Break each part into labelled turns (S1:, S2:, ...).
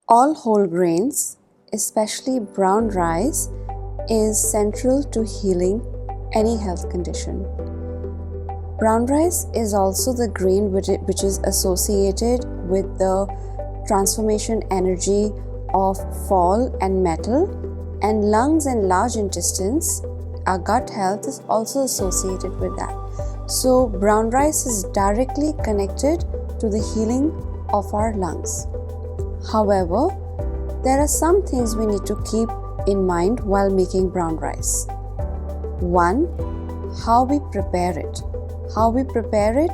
S1: All whole grains, especially brown rice, is central to healing any health condition. Brown rice is also the grain which is associated with the transformation energy of fall and metal, and lungs and large intestines. Our gut health is also associated with that. So brown rice is directly connected to the healing of our lungs. However, there are some things we need to keep in mind while making brown rice. One, how we prepare it. How we prepare it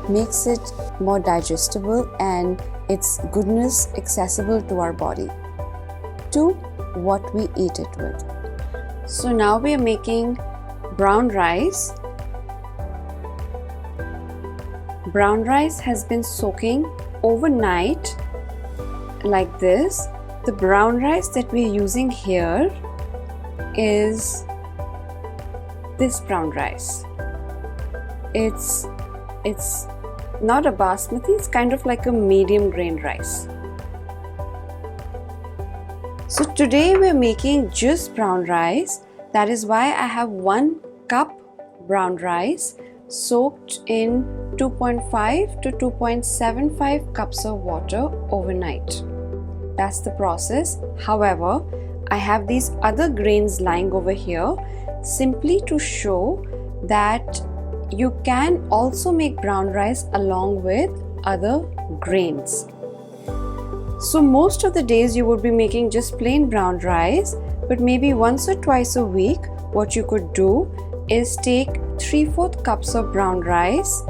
S1: makes it more digestible and its goodness accessible to our body. Two, what we eat it with. So now we are making brown rice. Brown rice has been soaking overnight like this. The brown rice that we are using here is this brown rice. It's not a basmati, it's kind of like a medium grain rice. So today we're making just brown rice. That is why I have 1 cup brown rice soaked in 2.5 to 2.75 cups of water overnight. That's the process. However, I have these other grains lying over here simply to show that you can also make brown rice along with other grains. So most of the days you would be making just plain brown rice, but maybe once or twice a week what you could do is take 3/4 cups of brown rice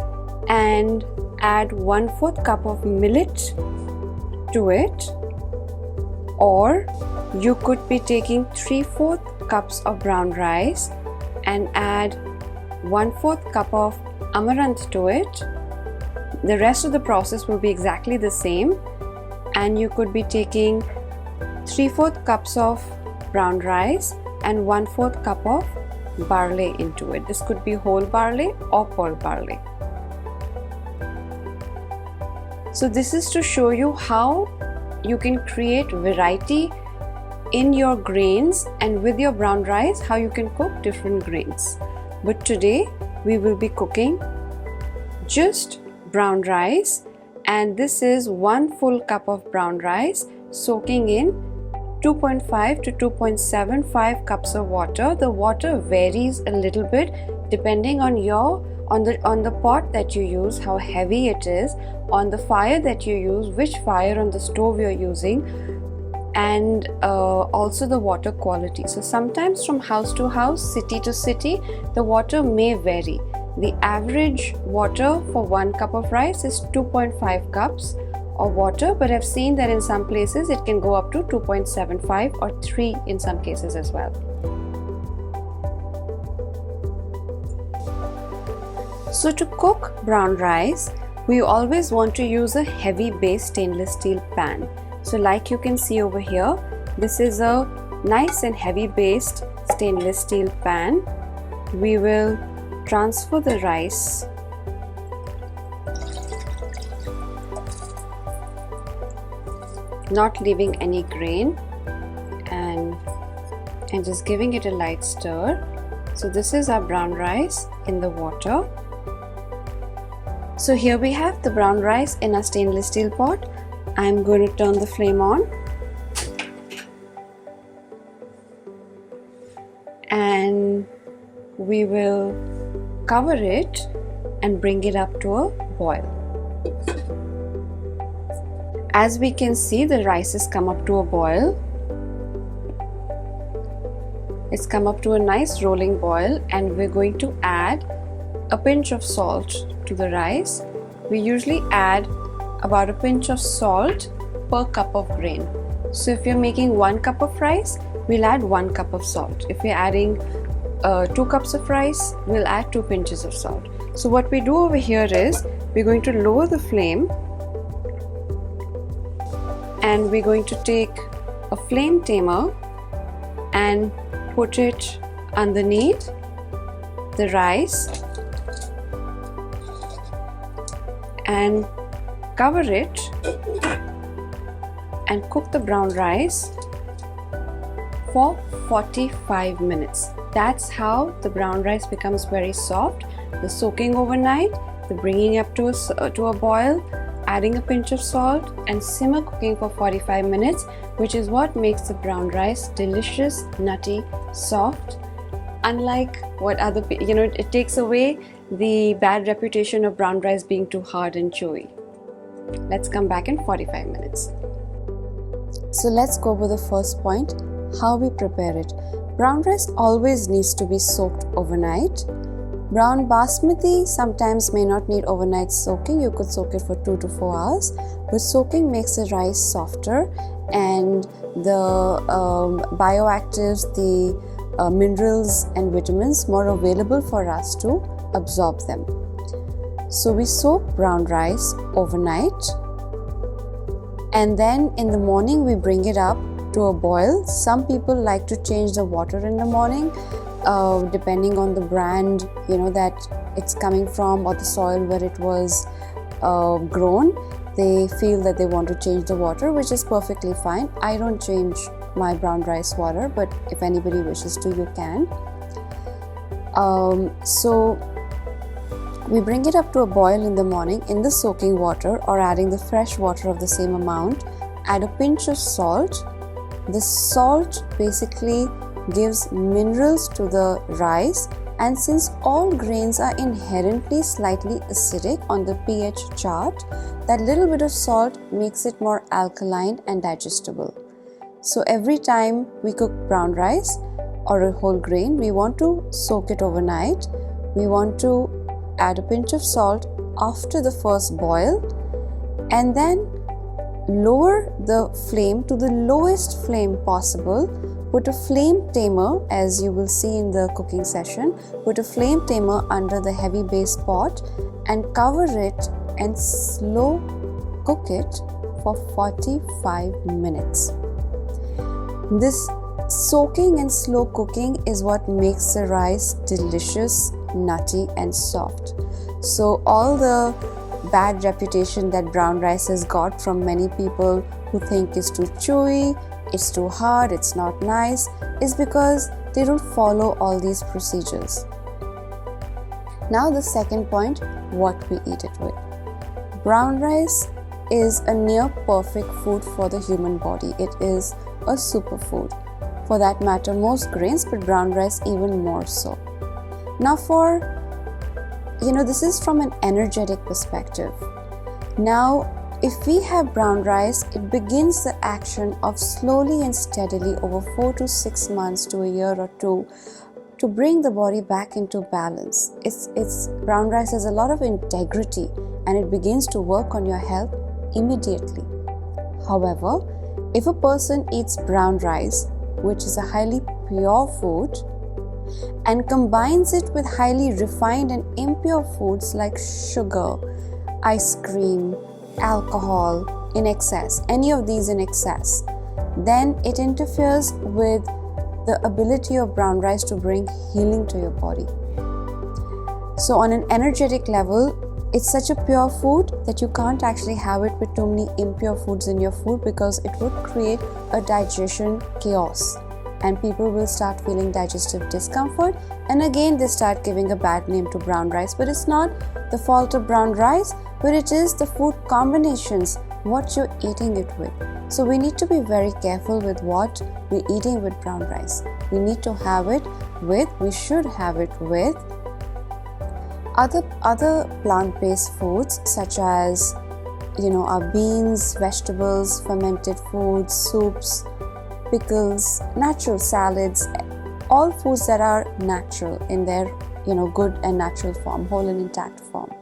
S1: and add 1/4 cup of millet to it, or you could be taking 3/4 cups of brown rice and add 1/4 cup of amaranth to it. The rest of the process will be exactly the same, and you could be taking 3/4 cups of brown rice and 1/4 cup of barley into it. This could be whole barley or pearl barley. So this is to show you how you can create variety in your grains, and with your brown rice how you can cook different grains. But today we will be cooking just brown rice, and this is 1 full cup of brown rice soaking in 2.5 to 2.75 cups of water. The water varies a little bit depending on the pot that you use, how heavy it is, on the fire that you use, which fire on the stove you're using, and also the water quality. So sometimes from house to house, city to city, the water may vary. The average water for 1 cup of rice is 2.5 cups of water, but I've seen that in some places it can go up to 2.75 or 3 in some cases as well. So to cook brown rice, we always want to use a heavy base stainless steel pan. So like you can see over here, this is a nice and heavy based stainless steel pan. We will transfer the rice not leaving any grain, and just giving it a light stir. So this is our brown rice in the water. So here we have the brown rice in a stainless steel pot. I'm going to turn the flame on and we will cover it and bring it up to a boil. As we can see, the rice has come up to a boil. It's come up to a nice rolling boil, and we're going to add a pinch of salt to the rice. We usually add about a pinch of salt per cup of grain. So if you're making 1 cup of rice, we'll add 1 cup of salt. If we're adding 2 cups of rice, we'll add 2 pinches of salt. So what we do over here is we're going to lower the flame, and we're going to take a flame tamer and put it underneath the rice and cover it and cook the brown rice for 45 minutes. That's how the brown rice becomes very soft. The soaking overnight, the bringing up to a boil, adding a pinch of salt, and simmer cooking for 45 minutes, which is what makes the brown rice delicious, nutty, soft. Unlike what it takes away the bad reputation of brown rice being too hard and chewy. Let's come back in 45 minutes. So let's go over the first point, how we prepare it. Brown rice always needs to be soaked overnight. Brown basmati sometimes may not need overnight soaking. You could soak it for 2 to 4 hours, but soaking makes the rice softer and the bioactives, the minerals and vitamins more available for us to absorb them. So we soak brown rice overnight, and then in the morning we bring it up to a boil. Some people like to change the water in the morning, depending on the brand that it's coming from or the soil where it was grown. They feel that they want to change the water, which is perfectly fine. I don't change my brown rice water, but if anybody wishes to, you can. So we bring it up to a boil in the morning in the soaking water or adding the fresh water of the same amount. Add a pinch of salt. The salt basically gives minerals to the rice, and since all grains are inherently slightly acidic on the pH chart, that little bit of salt makes it more alkaline and digestible. So every time we cook brown rice or a whole grain, we want to soak it overnight. We want to add a pinch of salt after the first boil, and then lower the flame to the lowest flame possible. Put a flame tamer, as you will see in the cooking session, put a flame tamer under the heavy base pot and cover it and slow cook it for 45 minutes. This soaking and slow cooking is what makes the rice delicious, nutty and soft. So all the bad reputation that brown rice has got from many people who think it's too chewy, it's too hard, it's not nice, is because they don't follow all these procedures. Now the second point, what we eat it with. Brown rice is a near perfect food for the human body. It is a superfood. For that matter, most grains, but brown rice even more so. Now this is from an energetic perspective. Now, if we have brown rice, it begins the action of slowly and steadily over 4 to 6 months to a year or two to bring the body back into balance. Brown rice has a lot of integrity and it begins to work on your health immediately. However, if a person eats brown rice, which is a highly pure food, and combines it with highly refined and impure foods like sugar, ice cream, alcohol in excess, any of these in excess, then it interferes with the ability of brown rice to bring healing to your body. So on an energetic level, it's such a pure food that you can't actually have it with too many impure foods in your food, because it would create a digestion chaos and people will start feeling digestive discomfort, and again they start giving a bad name to brown rice. But it's not the fault of brown rice, but it is the food combinations, what you're eating it with. So we need to be very careful with what we're eating with brown rice. We should have it with other plant-based foods such as our beans, vegetables, fermented foods, soups, pickles, natural salads, all foods that are natural in their good and natural form, whole and intact form.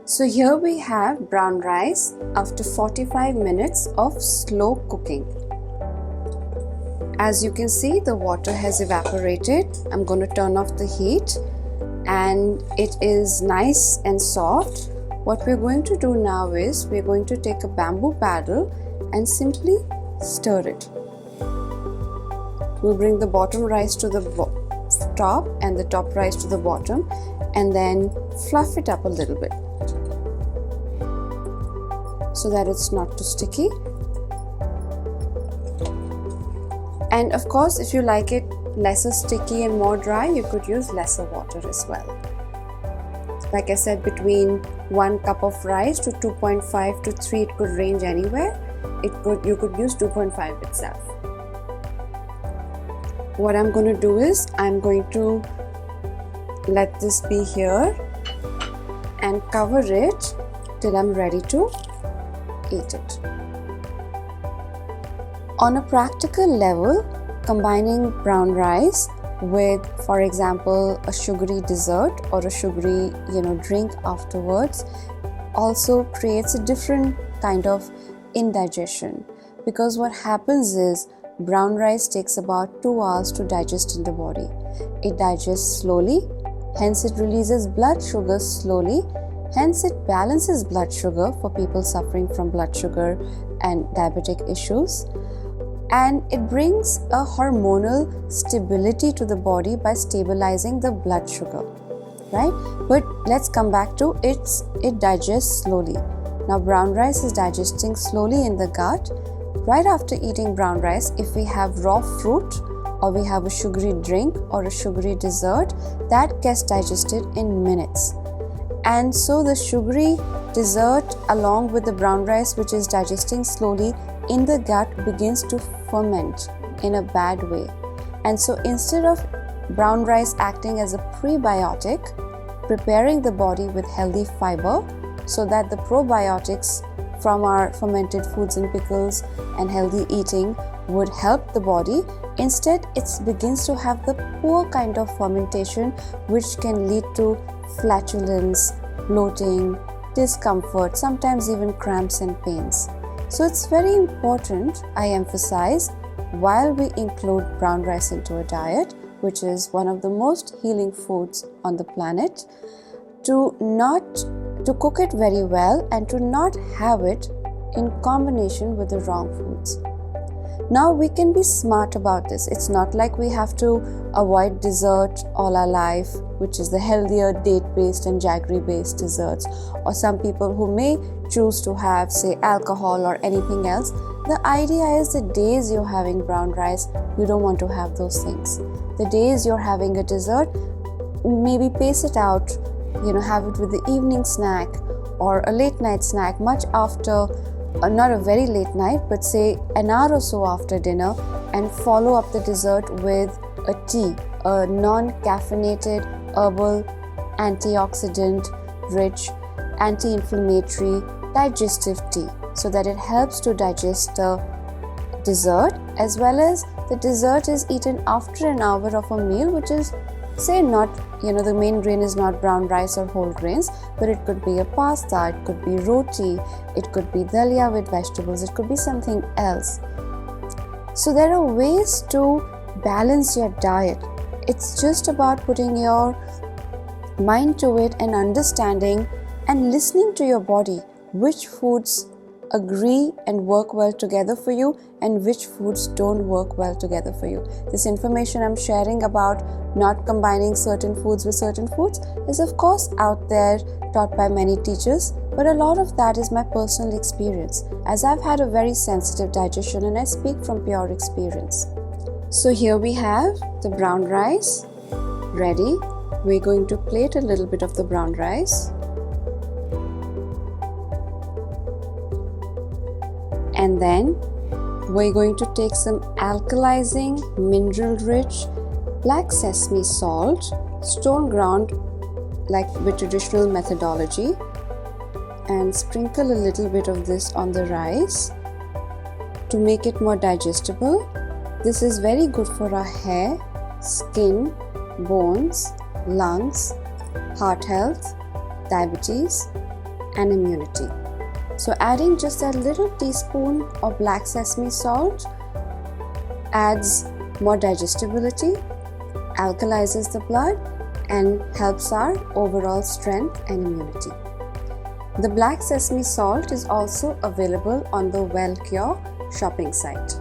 S1: So here we have brown rice after 45 minutes of slow cooking. As you can see, the water has evaporated. I'm going to turn off the heat and it is nice and soft. What we're going to do now is we're going to take a bamboo paddle and simply stir it. We'll bring the bottom rice to the top and the top rice to the bottom, and then fluff it up a little bit so that it's not too sticky. And of course, if you like it lesser sticky and more dry, you could use lesser water as well. Like I said, between 1 cup of rice to 2.5 to 3, it could range anywhere. You could use 2.5 itself. What I'm going to do is I'm going to let this be here and cover it till I'm ready to eat it. On a practical level, combining brown rice with, for example, a sugary dessert or a sugary drink afterwards also creates a different kind of indigestion, because what happens is brown rice takes about 2 hours to digest in the body. It digests slowly, hence it releases blood sugar slowly, hence it balances blood sugar for people suffering from blood sugar and diabetic issues. And it brings a hormonal stability to the body by stabilizing the blood sugar, right? But let's come back to it digests slowly. Now brown rice is digesting slowly in the gut. Right after eating brown rice, if we have raw fruit or we have a sugary drink or a sugary dessert, that gets digested in minutes. And so the sugary dessert along with the brown rice, which is digesting slowly in the gut, begins to ferment in a bad way. And so instead of brown rice acting as a prebiotic, preparing the body with healthy fiber so that the probiotics from our fermented foods and pickles and healthy eating would help the body, instead it begins to have the poor kind of fermentation, which can lead to flatulence, bloating, discomfort, sometimes even cramps and pains. So it's very important, I emphasize, while we include brown rice into a diet, which is one of the most healing foods on the planet, to cook it very well and to not have it in combination with the wrong foods. Now we can be smart about this. It's not like we have to avoid dessert all our life, which is the healthier date-based and jaggery-based desserts, or some people who may choose to have, say, alcohol or anything else. The idea is the days you're having brown rice, you don't want to have those things. The days you're having a dessert, maybe pace it out, have it with the evening snack or a late night snack much after, not a very late night, but say an hour or so after dinner, and follow up the dessert with a tea, a non-caffeinated, herbal, antioxidant rich, anti-inflammatory, digestive tea, so that it helps to digest the dessert, as well as the dessert is eaten after an hour of a meal, which is, say, not, the main grain is not brown rice or whole grains, but it could be a pasta, it could be roti, it could be dalia with vegetables, it could be something else. So there are ways to balance your diet. It's just about putting your mind to it and understanding and listening to your body, which foods agree and work well together for you and which foods don't work well together for you. This information I'm sharing about not combining certain foods with certain foods is of course out there, taught by many teachers, but a lot of that is my personal experience, as I've had a very sensitive digestion and I speak from pure experience. So here we have the brown rice ready. We're going to plate a little bit of the brown rice. And then we're going to take some alkalizing, mineral-rich black sesame salt, stone ground like with traditional methodology, and sprinkle a little bit of this on the rice to make it more digestible. This is very good for our hair, skin, bones, lungs, heart health, diabetes, and immunity. So adding just a little teaspoon of black sesame salt adds more digestibility, alkalizes the blood, and helps our overall strength and immunity. The black sesame salt is also available on the Wellcure shopping site.